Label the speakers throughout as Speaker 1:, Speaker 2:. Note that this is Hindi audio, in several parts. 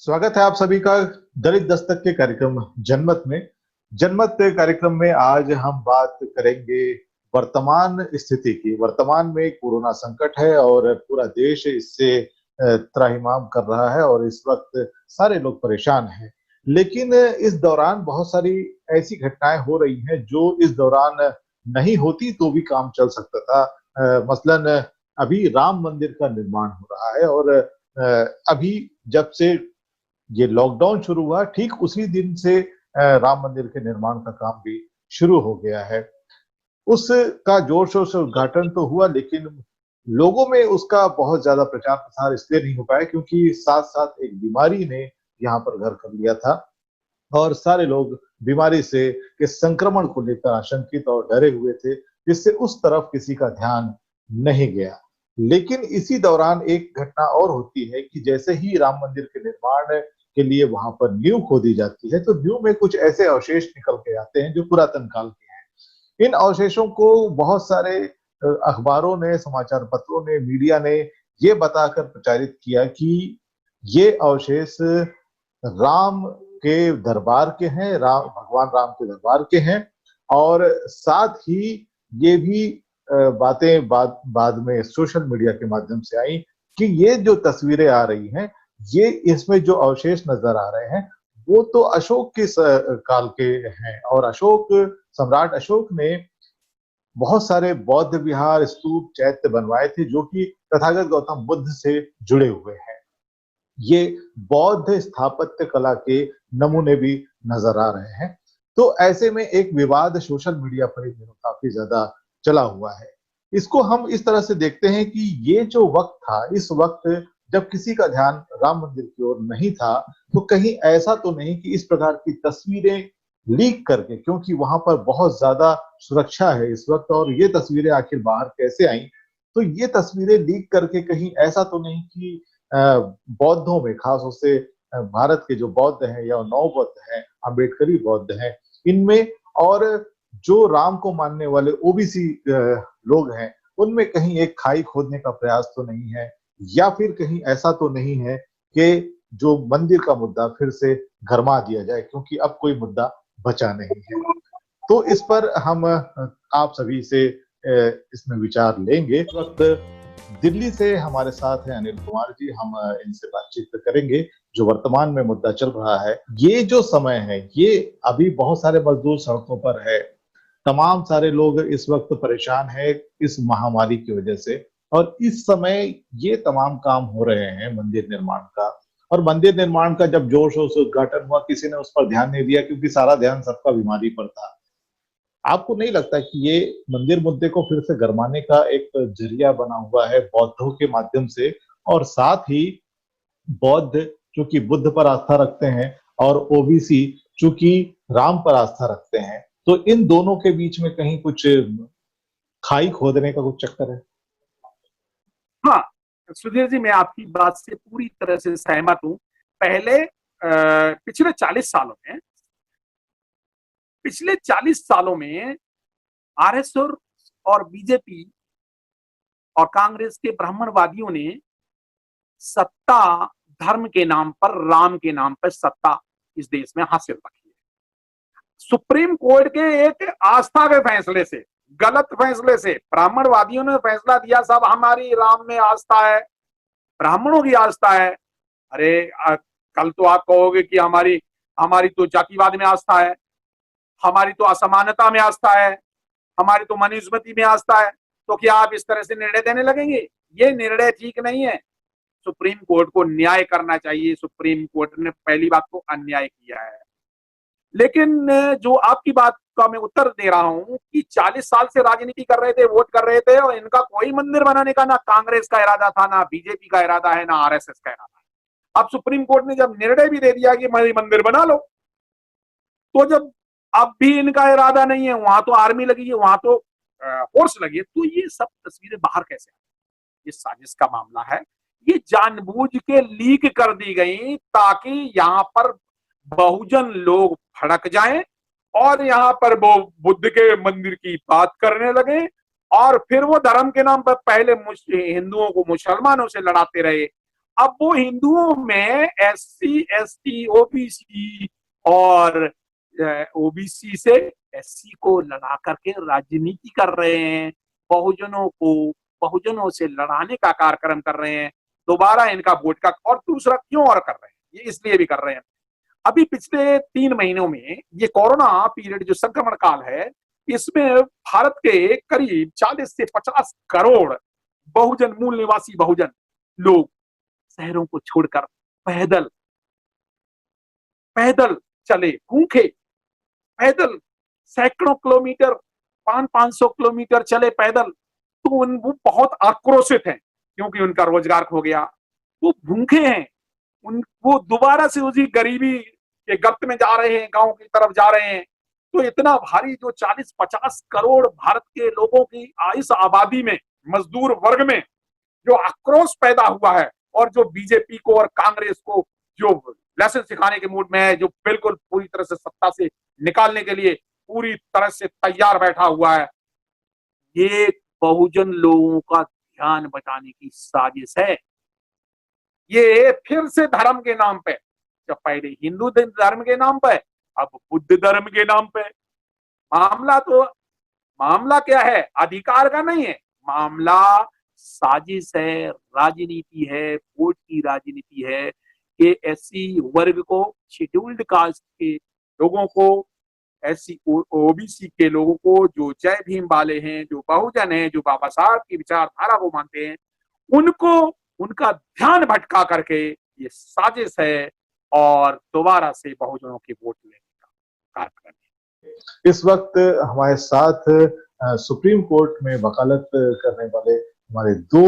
Speaker 1: स्वागत है आप सभी का दलित दस्तक के कार्यक्रम जनमत में। जनमत कार्यक्रम में आज हम बात करेंगे वर्तमान स्थिति की। वर्तमान में कोरोना संकट है और पूरा देश इससे त्राहिमाम कर रहा है और इस वक्त सारे लोग परेशान हैं। लेकिन इस दौरान बहुत सारी ऐसी घटनाएं हो रही हैं जो इस दौरान नहीं होती तो भी काम चल सकता था। मसलन अभी राम मंदिर का निर्माण हो रहा है और अभी जब से ये लॉकडाउन शुरू हुआ ठीक उसी दिन से राम मंदिर के निर्माण का काम भी शुरू हो गया है। उसका जोर शोर से उद्घाटन तो हुआ, लेकिन लोगों में उसका बहुत ज्यादा प्रचार प्रसार इसलिए नहीं हो पाया क्योंकि साथ साथ एक बीमारी ने यहाँ पर घर कर लिया था और सारे लोग बीमारी से के संक्रमण को लेकर आशंकित और डरे हुए थे, जिससे उस तरफ किसी का ध्यान नहीं गया। लेकिन इसी दौरान एक घटना और होती है कि जैसे ही राम मंदिर के निर्माण के लिए वहां पर नींव खोदी जाती है तो नींव में कुछ ऐसे अवशेष निकल के आते हैं जो पुरातन काल के हैं। इन अवशेषों को बहुत सारे अखबारों ने, समाचार पत्रों ने, मीडिया ने ये बताकर प्रचारित किया कि ये अवशेष राम के दरबार के हैं, भगवान राम के दरबार के हैं। और साथ ही ये भी बातें बाद में सोशल मीडिया के माध्यम से आई कि ये जो तस्वीरें आ रही हैं, ये इसमें जो अवशेष नजर आ रहे हैं वो तो अशोक के काल के हैं और सम्राट अशोक ने बहुत सारे बौद्ध विहार, स्तूप, चैत्य बनवाए थे जो कि तथागत गौतम बुद्ध से जुड़े हुए हैं। ये बौद्ध स्थापत्य कला के नमूने भी नजर आ रहे हैं। तो ऐसे में एक विवाद सोशल मीडिया पर इन दिनों काफी ज्यादा चला हुआ है। इसको हम इस तरह से देखते हैं कि ये जो वक्त था, इस वक्त जब किसी का ध्यान राम मंदिर की ओर नहीं था, तो कहीं ऐसा तो नहीं कि इस प्रकार की तस्वीरें लीक करके, क्योंकि वहां पर बहुत ज्यादा सुरक्षा है इस वक्त और ये तस्वीरें आखिर बाहर कैसे आई, तो ये तस्वीरें लीक करके कहीं ऐसा तो नहीं कि बौद्धों में, खास उससे भारत के जो बौद्ध हैं या नौ बौद्ध हैं, अम्बेडकरी बौद्ध हैं, इनमें और जो राम को मानने वाले ओबीसी लोग हैं, उनमें कहीं एक खाई खोदने का प्रयास तो नहीं है, या फिर कहीं ऐसा तो नहीं है कि जो मंदिर का मुद्दा फिर से गरमा दिया जाए, क्योंकि अब कोई मुद्दा बचा नहीं है। तो इस पर हम आप सभी से इसमें विचार लेंगे। इस वक्त दिल्ली से हमारे साथ हैं अनिल कुमार जी, हम इनसे बातचीत करेंगे। जो वर्तमान में मुद्दा चल रहा है, ये जो समय है, ये अभी बहुत सारे मजदूर सड़कों पर है, तमाम सारे लोग इस वक्त परेशान है इस महामारी की वजह से, और इस समय ये तमाम काम हो रहे हैं मंदिर निर्माण का। और मंदिर निर्माण का जब जोर शोर से उद्घाटन हुआ, किसी ने उस पर ध्यान नहीं दिया क्योंकि सारा ध्यान सबका बीमारी पर था। आपको नहीं लगता कि ये मंदिर मुद्दे को फिर से गरमाने का एक जरिया बना हुआ है बौद्धों के माध्यम से? और साथ ही बौद्ध चूंकि बुद्ध पर आस्था रखते हैं और ओबीसी चूंकि राम पर आस्था रखते हैं, तो इन दोनों के बीच में कहीं कुछ खाई खोदने का कुछ चक्कर है?
Speaker 2: हाँ, सुधीर जी, मैं आपकी बात से पूरी तरह से सहमत हूं। पहले पिछले 40 सालों में आरएसएस और बीजेपी और कांग्रेस के ब्राह्मणवादियों ने सत्ता धर्म के नाम पर, राम के नाम पर सत्ता इस देश में हासिल रखी है। सुप्रीम कोर्ट के एक आस्था के फैसले से, गलत फैसले से ब्राह्मणवादियों ने फैसला दिया सब हमारी राम में आस्था है, ब्राह्मणों की आस्था है। अरे कल तो आप कहोगे कि हमारी तो जातिवाद में आस्था है, हमारी तो असमानता में आस्था है, हमारी तो मनुस्मृति में आस्था है, तो क्या आप इस तरह से निर्णय देने लगेंगे? ये निर्णय ठीक नहीं है। सुप्रीम कोर्ट को न्याय करना चाहिए। सुप्रीम कोर्ट ने पहली बात तो अन्याय किया है। लेकिन जो आपकी बात का मैं उत्तर दे रहा हूं कि 40 साल से राजनीति कर रहे थे, वोट कर रहे थे, और इनका कोई मंदिर बनाने का ना कांग्रेस का इरादा था, ना बीजेपी का इरादा है, ना आरएसएस का इरादा है। अब सुप्रीम कोर्ट ने जब निर्णय भी दे दिया कि मंदिर बना लो, तो जब अब भी इनका इरादा नहीं है, वहां तो आर्मी लगी है, वहां तो फोर्स लगी है, तो ये सब तस्वीरें बाहर कैसे आई? ये साजिश का मामला है। ये जानबूझ के लीक कर दी गई ताकि यहाँ पर बहुजन लोग भड़क जाएं और यहाँ पर वो बुद्ध के मंदिर की बात करने लगे, और फिर वो धर्म के नाम पर पहले हिंदुओं को मुसलमानों से लड़ाते रहे, अब वो हिंदुओं में SC ST OBC और OBC से SC को लड़ा करके राजनीति कर रहे हैं, बहुजनों से लड़ाने का कार्यक्रम कर रहे हैं, दोबारा इनका वोट का। और दूसरा क्यों और कर रहे हैं, ये इसलिए भी कर रहे हैं, अभी पिछले 3 महीनों में ये कोरोना पीरियड जो संक्रमण काल है, इसमें भारत के करीब 40 से 50 करोड़ बहुजन, मूल निवासी बहुजन लोग शहरों को छोड़कर पैदल चले, भूखे पैदल सैकड़ों किलोमीटर, 500 किलोमीटर चले पैदल। तो वो बहुत आक्रोशित हैं क्योंकि उनका रोजगार खो गया, वो भूखे हैं, वो दोबारा से उसी गरीबी के गर्त में जा रहे हैं, गांव की तरफ जा रहे हैं। तो इतना भारी जो 40-50 करोड़ भारत के लोगों की इस आबादी में, मजदूर वर्ग में जो आक्रोश पैदा हुआ है, और जो बीजेपी को और कांग्रेस को जो लेसन सिखाने के मूड में है, जो बिल्कुल पूरी तरह से सत्ता से निकालने के लिए पूरी तरह से तैयार बैठा हुआ है, ये बहुजन लोगों का ध्यान बटाने की साजिश है। ये फिर से धर्म के नाम पे, जब पहले हिंदू धर्म के नाम पे, अब बुद्ध धर्म के नाम पे, मामला क्या है, अधिकार का नहीं है, मामला साजिश है, राजनीति है, वोट की राजनीति है कि SC वर्ग को, शेड्यूल्ड कास्ट के लोगों को, SC OBC के लोगों को, जो जय भीम वाले हैं, जो बहुजन हैं, जो बाबा साहब की विचारधारा को मानते हैं, उनको उनका ध्यान भटका करके ये साजिश है और दोबारा से बहुजनों के वोट लेने का कार्यक्रम है।
Speaker 1: इस वक्त हमारे साथ सुप्रीम कोर्ट में वकालत करने वाले हमारे 2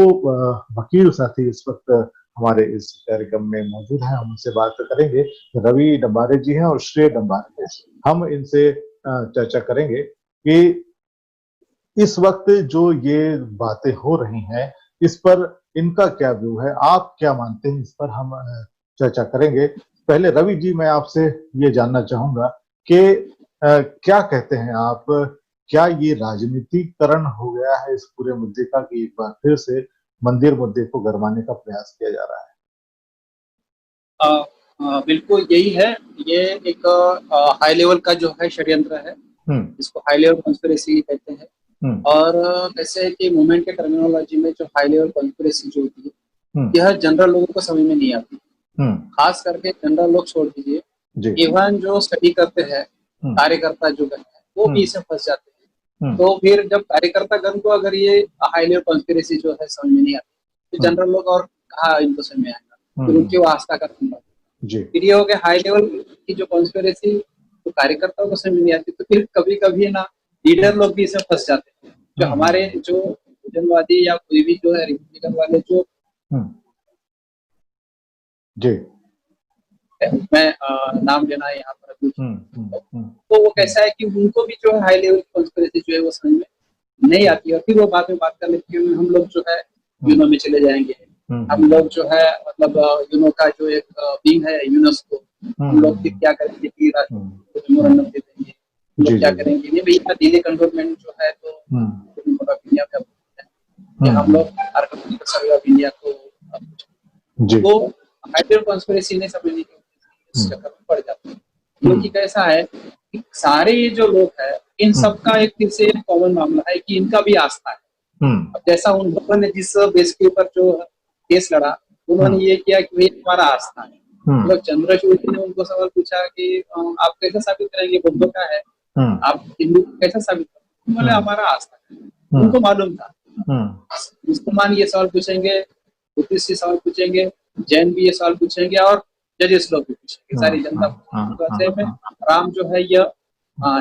Speaker 1: वकील साथी इस वक्त हमारे इस कार्यक्रम में मौजूद हैं। हम उनसे बात करेंगे। रवि डंबारे जी हैं और श्रेय डंबारे जी। हम इनसे चर्चा करेंगे कि इस वक्त जो ये बातें हो रही हैं, इस पर इनका क्या व्यू है, आप क्या मानते हैं, इस पर हम चर्चा करेंगे। पहले रवि जी, मैं आपसे ये जानना चाहूंगा कि क्या कहते हैं आप, क्या ये राजनीतिकरण हो गया है इस पूरे मुद्दे का कि एक बार फिर से मंदिर मुद्दे को गरमाने का प्रयास किया जा रहा है?
Speaker 3: बिल्कुल यही है। ये एक हाई लेवल का जो है षड्यंत्र है, इसको हाई लेवल कॉन्स्पिरेसी कहते हैं। और कैसे है कि मूवमेंट के टर्मिनोलॉजी में जो हाई लेवल कॉन्स्पिरेसी जो होती है, यह जनरल लोगों को समझ में नहीं आती, खास करके जनरल लोग छोड़ दीजिए, इवन जो स्टडी करते हैं कार्यकर्ता जो है वो भी इसमें फंस जाते हैं। तो फिर जब कार्यकर्ता गण को अगर ये हाई लेवल कॉन्स्पिरेसी जो है समझ में नहीं आती, तो जनरल लोग और कहा इनको समझ में आएगा, फिर उनकी वो आस्था का फिर ये हो गया हाई लेवल की जो कॉन्स्पिरेसी तो कार्यकर्ताओं को समझ नहीं आती, तो फिर कभी कभी ना लीडर लोग भी इसमें फंस जाते हैं। जो हमारे जो जनवादी या कोई भी जो है रिपब्लिकन वाले जो मैं नाम लेना है यहाँ पर तो वो कैसा है कि उनको भी जो है हाई लेवल कॉन्स्पिरेसी जो है वो समझ में नहीं आती, और फिर वो बाद में बात कर लेते हैं हम लोग जो है यूनो में चले जाएंगे, हम लोग जो है मतलब यूनो का जो एक विंग है यूनेस्को, हम लोग फिर क्या करेंगे कि मेमोरेंडम दे देंगे, हम लोग क्या करेंगे, ये भैया दिल्ली कंटोनमेंट जो है तो इंडिया में हम लोग आर्किटेक्चर सर्वे ऑफ इंडिया को तो हाई लेवल कॉन्स्पिरेसी नहीं समझने की चक्कर में पड़ जाते हैं। क्योंकि कैसा है कि सारे ये जो लोग हैं इन सबका एक फिर से कॉमन मामला है कि इनका भी आस्था है। अब जैसा उन लोगों ने जिस बेस के ऊपर जो केस लड़ा, उन्होंने ये किया कि भाई हमारा आस्था है। मतलब चंद्रचूड़ ने उनको सवाल पूछा कि आप कैसे साबित करेंगे बुद्ध का है, आप हिंदू कैसे साबित करेंगे, उन्होंने हमारा आस्था है। उनको मालूम था मुसलमान ये सवाल पूछेंगे, बुद्धिस्ट ये सवाल पूछेंगे, जैन भी ये सवाल पूछेंगे और जजेस लोग भी पूछेंगे, सारी जनता में राम जो है यह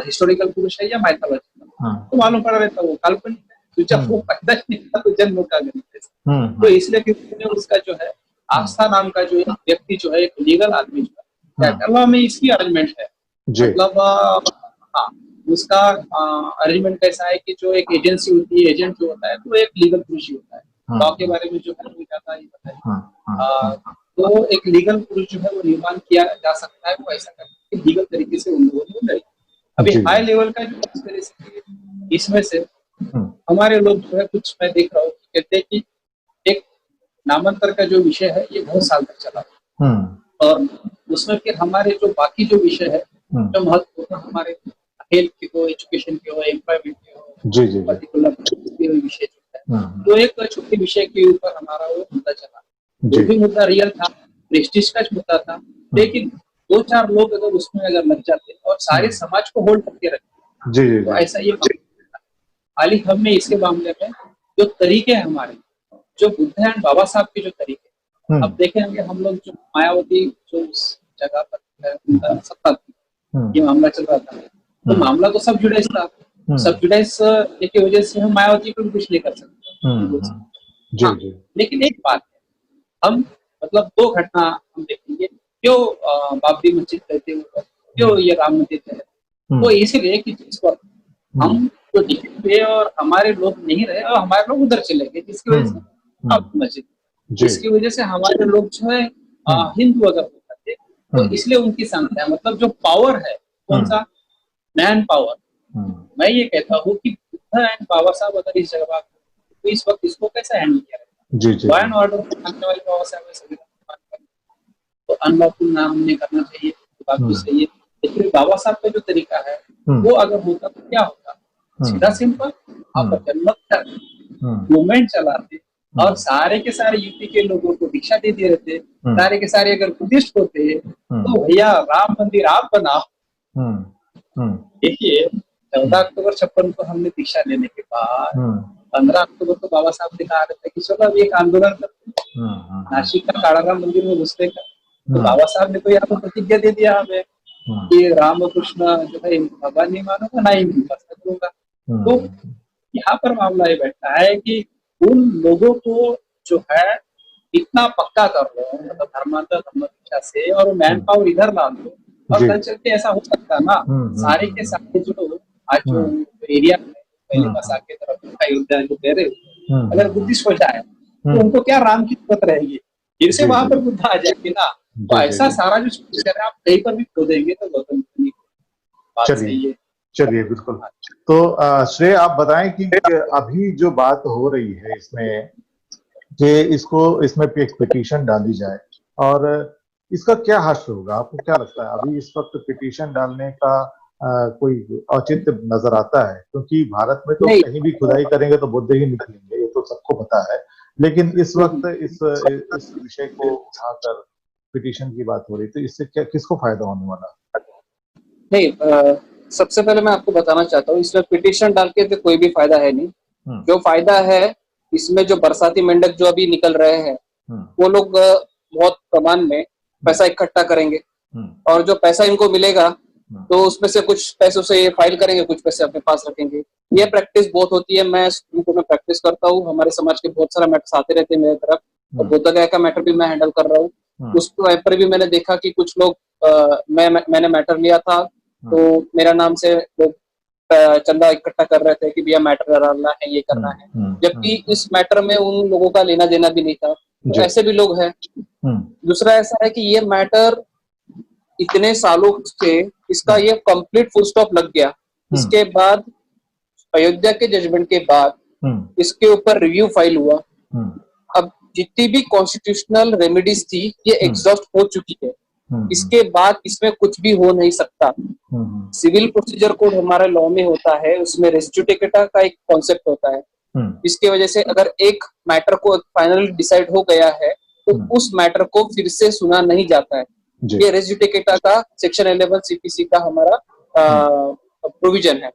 Speaker 3: हिस्टोरिकल पुरुष है या माइथोलॉजिकल, तो मालूम पड़ा रहता वो काल्पनिक है, तो जब वो पैदा नहीं था तो जन्म का गणित है। तो इसलिए उसका जो है आस्था नाम का जो व्यक्ति जो है एक लीगल आदमी जो है केरला में इसकी अरेंजमेंट है, मतलब हाँ उसका अरेंजमेंट कैसा है कि जो एक एजेंसी होती है, एजेंट जो होता है तो एक लीगल पुरुष ही होता है। लॉ के बारे में जो है वो ज्यादा ही बताइए। तो एक लीगल पुरुष जो है वो निर्माण किया जा सकता है, वो ऐसा करके लीगल तरीके से उन लोगों ने लड़ी। अभी हाई लेवल का जो इसमें से हमारे लोग जो है कुछ मैं देख रहा हूँ कहते हैं कि एक नामांतर का जो विषय है ये बहुत साल तक चला और उसमें फिर हमारे जो बाकी जो विषय है जो महत्वपूर्ण हमारे हेल्थ के हो, एजुकेशन के हो, एम्प्लॉयमेंट के हो, पर्टिकुलर विषय जो है तो एक छोटे विषय के ऊपर हमारा वो मुद्दा चला। जो भी मुद्दा रियल था, प्रेस्टीज का मुद्दा था, लेकिन 2-4 लोग अगर उसमें अगर लग जाते और सारे समाज को होल्ड करके रखते तो ऐसा ये हाल ही हमने इसके मामले में जो तरीके हैं हमारे, जो बुद्ध एंड बाबा साहब के जो तरीके, अब देखेंगे हम लोग जो मायावती जो उस जगह पर उनका सत्ता थी, ये मामला चल रहा था, तो मामला तो सब जुडाइज था, सब जुडाइज की वजह से हम मायावती को भी कुछ नहीं कर सकते। हाँ, लेकिन एक बात है, हम मतलब 2 घटना हम देखेंगे, क्यों बाबरी मस्जिद कहते हुए, क्यों ये राम मंदिर कहते, वो इसीलिए कि जिस पर हम तो दिखे और हमारे लोग नहीं रहे और हमारे लोग उधर चले गए, जिसकी वजह से बाबरी मस्जिद, जिसकी वजह से हमारे लोग जो है हिंदू अगर होते थे तो इसलिए उनकी संख्या, मतलब जो पावर है, कौन सा मैन पावर, मैं ये कहता हूँ कि बुद्ध एंड बाबा साहब अगर इस जगह तो इस वक्त इसको कैसे हैंडल किया है, लॉ एंड ऑर्डर मानने वाले बाबा साहब तो अनलॉफुल ना हमने करना चाहिए, बात भी सही है, लेकिन बाबा साहब का जो तरीका है वो अगर होता तो क्या होता, सीधा सिंपल आप जन्मत कर मूवमेंट चलाते और सारे के सारे यूपी के लोगों को दीक्षा दे दे रहते, सारे के सारे अगर बुद्धिस्ट होते तो भैया राम मंदिर आप बनाओ। देखिए 14 अक्टूबर 56 को हमने दीक्षा लेने के बाद 15 अक्टूबर को बाबा साहब ने कहा था कि चलो अब एक आंदोलन करते हैं नासिक का काड़ाराम मंदिर में घुसने का, तो बाबा साहब ने तो यहाँ पर प्रतिज्ञा दे दिया हमें कि राम कृष्ण जो है भगवान नहीं मानूंगा, ना ही करूंगा। तो यहाँ पर मामला ये बैठता है कि उन लोगों को जो है इतना पक्का कर लो, मतलब धर्मांतर धर्म दीक्षा से, और मैन पावर इधर ला दो और कल चल के ऐसा हो सकता ना, सारे के सारे जो आज जो एरिया में पहले बसा के तरफ अयोध्या जो कह रहे हो, अगर बुद्धिस्ट हो जाए तो उनको क्या राम की जरूरत रहेगी, फिर से वहां पर बुद्ध आ जाएंगे ना, तो ऐसा सारा जो आप कहीं पर भी खोदेंगे तो गौतम बुद्ध की बात सही है।
Speaker 1: चलिए बिल्कुल। तो श्रेय आप बताएं कि अभी जो बात हो रही है इसमें कि इसमें एक पिटीशन डाली जाए और इसका क्या हश्र होगा, आपको क्या लगता है? अभी इस वक्त पिटीशन डालने का कोई औचित्य नजर आता है? क्योंकि भारत में तो कहीं भी खुदाई करेंगे तो बुद्ध ही निकलेंगे, ये तो सबको पता है, लेकिन इस वक्त इस विषय को उठाकर पिटीशन की बात हो रही, तो इससे क्या किसको फायदा होने वाला?
Speaker 4: नहीं, सबसे पहले मैं आपको बताना चाहता हूँ, इसमें पिटीशन डाल के तो कोई भी फायदा है नहीं। जो फायदा है इसमें जो बरसाती मेंढक जो अभी निकल रहे हैं वो लोग बहुत प्रमाण में पैसा इकट्ठा करेंगे और जो पैसा इनको मिलेगा तो उसमें से कुछ पैसों से ये फाइल करेंगे, कुछ पैसे अपने पास रखेंगे। ये प्रैक्टिस बहुत होती है, मैं प्रैक्टिस करता हूँ, हमारे समाज के बहुत सारे मैटर्स आते रहते हैं मेरे तरफ, और बोधा गया का मैटर भी मैं हैंडल कर रहा हूँ। उस पर भी मैंने देखा कि कुछ लोग मैंने मैटर लिया था तो मेरा नाम से लोग चंदा इकट्ठा कर रहे थे कि भैया मैटर डालना है, ये करना है, जबकि इस मैटर में उन लोगों का लेना देना भी नहीं था। तो ऐसे भी लोग हैं। दूसरा ऐसा है कि ये मैटर इतने सालों से इसका ये कंप्लीट फुल स्टॉप लग गया। इसके बाद अयोध्या के जजमेंट के बाद इसके ऊपर रिव्यू फाइल हुआ। अब जितनी भी कॉन्स्टिट्यूशनल रेमेडीज थी ये एग्जॉस्ट हो चुकी है। इसके बाद इसमें कुछ भी हो नहीं सकता। सिविल प्रोसीजर कोड हमारे लॉ में होता है, उसमें रेस जुडिकेटा का एक कॉन्सेप्ट होता है। इसके वजह से अगर एक मैटर को फाइनली डिसाइड हो गया है तो उस मैटर को फिर से सुना नहीं जाता है। ये रेस जुडिकेटा का सेक्शन 11 सीपीसी का हमारा प्रोविजन है।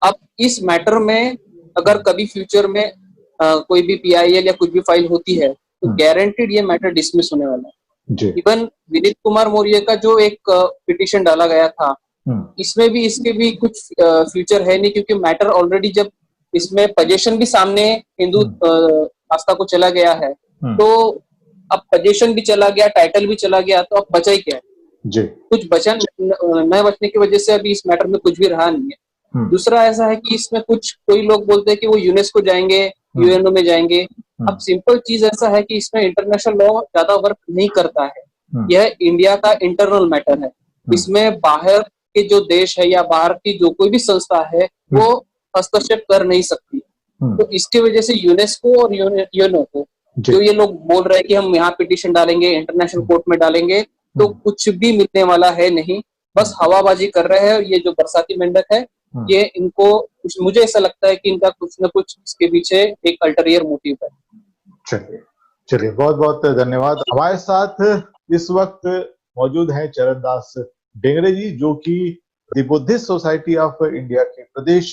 Speaker 4: अब इस मैटर में अगर कभी फ्यूचर में कोई भी पीआईएल या कुछ भी फाइल होती है तो गारंटीड ये मैटर डिसमिस होने वाला है। इवन विनीत कुमार मौर्य का जो एक पिटीशन डाला गया था इसमें भी इसके भी कुछ फ्यूचर है नहीं, क्योंकि मैटर ऑलरेडी जब इसमें पोजीशन भी सामने हिंदू आस्था को चला गया है तो अब पोजीशन भी चला गया, टाइटल भी चला गया, तो अब बचा ही क्या है? कुछ बचा न बचने की वजह से अभी इस मैटर में कुछ भी रहा नहीं है। दूसरा ऐसा है कि इसमें कुछ कोई लोग बोलते हैं कि वो यूनेस्को जाएंगे, यूएनओ में जाएंगे। अब सिंपल चीज ऐसा है कि इसमें इंटरनेशनल लॉ ज्यादा वर्क नहीं करता है। यह इंडिया का इंटरनल मैटर है। इसमें बाहर के जो देश है या बाहर की जो कोई भी संस्था है वो हस्तक्षेप कर नहीं सकती। तो इसकी वजह से यूनेस्को और यूएनओ को जो ये लोग बोल रहे हैं कि हम यहाँ पिटीशन डालेंगे, इंटरनेशनल कोर्ट में डालेंगे, तो कुछ भी मिलने वाला है नहीं, बस हवाबाजी कर रहे हैं। ये जो बरसाती मेंढक है, ये इनको मुझे ऐसा लगता है कि इनका कुछ न कुछ इसके पीछे एक अल्टरियर मोटिव है।
Speaker 1: चलिए बहुत बहुत धन्यवाद। हमारे साथ इस वक्त मौजूद हैं चरणदास डेंगरे जी, जो कि the Buddhist society of India के प्रदेश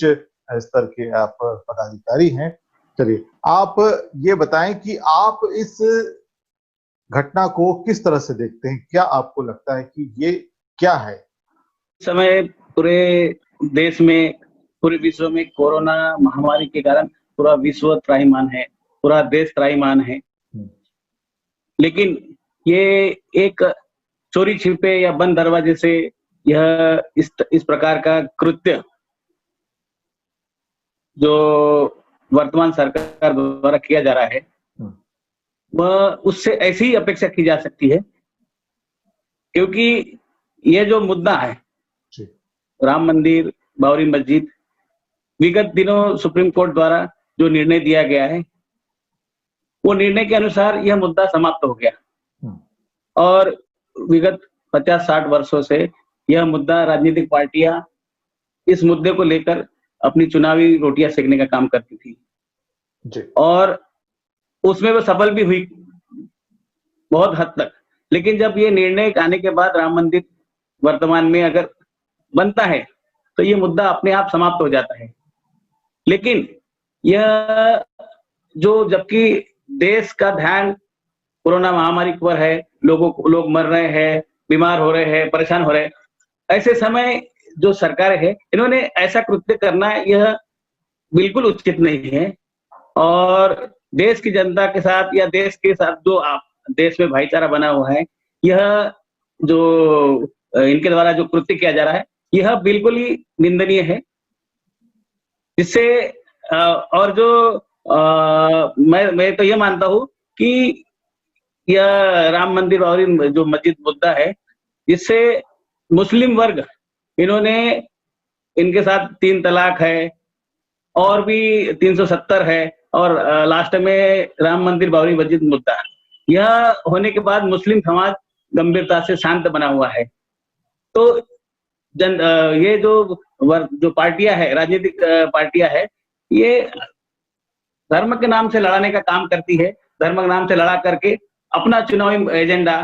Speaker 1: स्तर के आप पदाधिकारी हैं। चलिए आप ये बताएं कि आप इस घटना को किस तरह से देखते हैं, क्या आपको लगता है कि ये क्या है?
Speaker 5: समय पूरे देश में, पूरे विश्व में कोरोना महामारी के कारण पूरा विश्व त्राहिमाम है, पूरा देश त्राहिमाम है। लेकिन ये एक चोरी छिपे या बंद दरवाजे से यह इस प्रकार का कृत्य जो वर्तमान सरकार द्वारा किया जा रहा है, वह उससे ऐसी ही अपेक्षा की जा सकती है, क्योंकि ये जो मुद्दा है राम मंदिर, बाबरी मस्जिद, विगत दिनों सुप्रीम कोर्ट द्वारा जो निर्णय दिया गया है, वो निर्णय के अनुसार यह मुद्दा समाप्त हो गया और विगत 50-60 वर्षों से यह मुद्दा राजनीतिक पार्टियां इस मुद्दे को लेकर अपनी चुनावी रोटियां सेकने का काम करती थी और उसमें वो सफल भी हुई बहुत हद तक। लेकिन जब ये निर्णय आने के बाद राम मंदिर वर्तमान में अगर बनता है तो ये मुद्दा अपने आप समाप्त हो जाता है। लेकिन यह जो जबकि देश का ध्यान कोरोना महामारी पर है, लोग मर रहे हैं, बीमार हो रहे हैं, परेशान हो रहे हैं, ऐसे समय जो सरकार है इन्होंने ऐसा कृत्य करना यह बिल्कुल उचित नहीं है। और देश की जनता के साथ या देश के साथ जो देश में भाईचारा बना हुआ है, यह जो इनके द्वारा जो कृत्य किया जा रहा है यह बिल्कुल ही निंदनीय है। जिससे और जो मैं तो ये मानता हूँ कि यह राम मंदिर और जो मस्जिद मुद्दा है, जिससे मुस्लिम वर्ग इन्होंने इनके साथ 3 तलाक है और भी 370 है और लास्ट में राम मंदिर बाबरी मस्जिद मुद्दा, यह होने के बाद मुस्लिम समाज गंभीरता से शांत बना हुआ है। तो ये जो पार्टियां है, राजनीतिक पार्टियां है, ये धर्म के नाम से लड़ाने का काम करती है, धर्म के नाम से लड़ा करके अपना चुनावी एजेंडा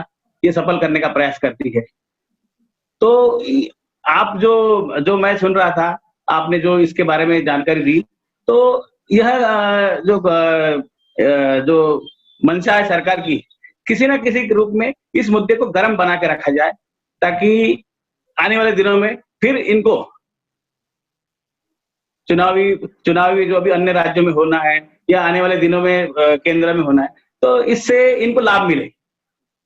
Speaker 5: ये सफल करने का प्रयास करती है। तो आप जो मैं सुन रहा था, आपने जो इसके बारे में जानकारी दी, तो यह जो मंशा है सरकार की, किसी न किसी रूप में इस मुद्दे को गर्म बना के रखा जाए, ताकि आने वाले दिनों में फिर इनको चुनावी जो अभी अन्य राज्यों में होना है या आने वाले दिनों में केंद्र में होना है, तो इससे इनको लाभ मिले।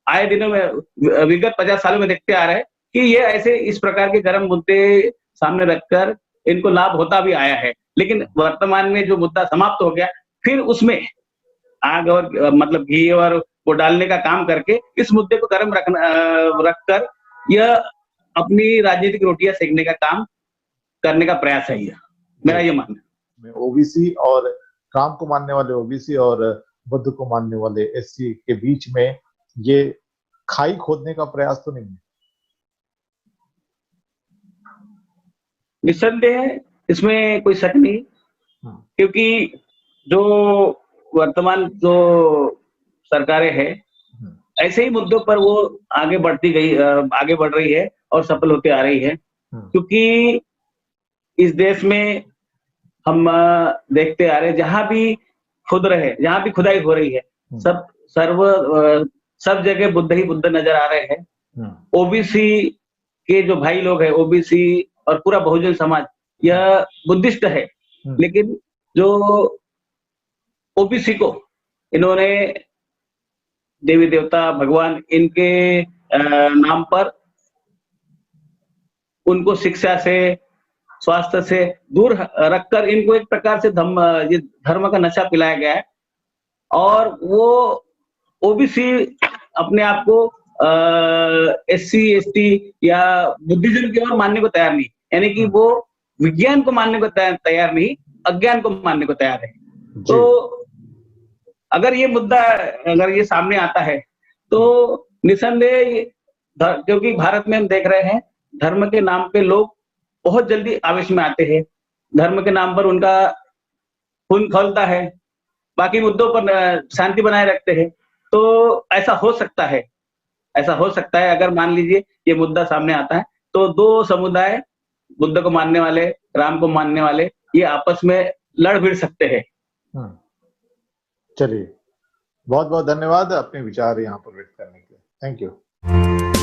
Speaker 5: आए दिनों में विगत 50 सालों में देखते आ रहे हैं कि ये ऐसे इस प्रकार के गर्म मुद्दे सामने रखकर इनको लाभ होता भी आया है। लेकिन वर्तमान में जो मुद्दा समाप्त हो गया, फिर उसमें आग और मतलब घी और वो डालने का काम करके इस मुद्दे को गर्म रखकर यह अपनी राजनीतिक रोटियां सेकने का काम करने का प्रयास है। यह मेरा ये मानना है।
Speaker 1: ओबीसी और राम को मानने वाले ओबीसी और बुद्ध को मानने वाले एससी के बीच में ये खाई खोदने का प्रयास तो नहीं है?
Speaker 5: निस्संदेह इसमें कोई शक नहीं, क्योंकि जो वर्तमान जो सरकारें हैं ऐसे ही मुद्दों पर वो आगे बढ़ रही है और सफल होते आ रही है। क्योंकि इस देश में हम देखते आ रहे हैं, जहां भी खुदाई हो रही है, सब जगह बुद्ध ही बुद्ध नजर आ रहे हैं। ओबीसी के जो भाई लोग हैं, ओबीसी और पूरा बहुजन समाज यह बुद्धिस्ट है, लेकिन जो ओबीसी को इन्होंने देवी देवता भगवान इनके नाम पर उनको शिक्षा से, स्वास्थ्य से दूर रखकर इनको एक प्रकार से धर्म का नशा पिलाया गया है। और वो ओबीसी अपने आप को एससी एसटी या बुद्धिज्म की ओर मानने को तैयार नहीं, यानी कि वो विज्ञान को मानने को तैयार नहीं, अज्ञान को मानने को तैयार है। तो अगर ये मुद्दा अगर ये सामने आता है तो निसंदेह, क्योंकि भारत में हम देख रहे हैं धर्म के नाम पे लोग बहुत जल्दी आवेश में आते हैं, धर्म के नाम पर उनका खून खौलता है, बाकी मुद्दों पर शांति बनाए रखते हैं। तो ऐसा हो सकता है, अगर मान लीजिए ये मुद्दा सामने आता है तो दो समुदाय, बुद्ध को मानने वाले, राम को मानने वाले, ये आपस में लड़ भिड़ सकते हैं।
Speaker 1: चलिए, बहुत बहुत धन्यवाद अपने विचार यहाँ पर व्यक्त करने के लिए। Thank you.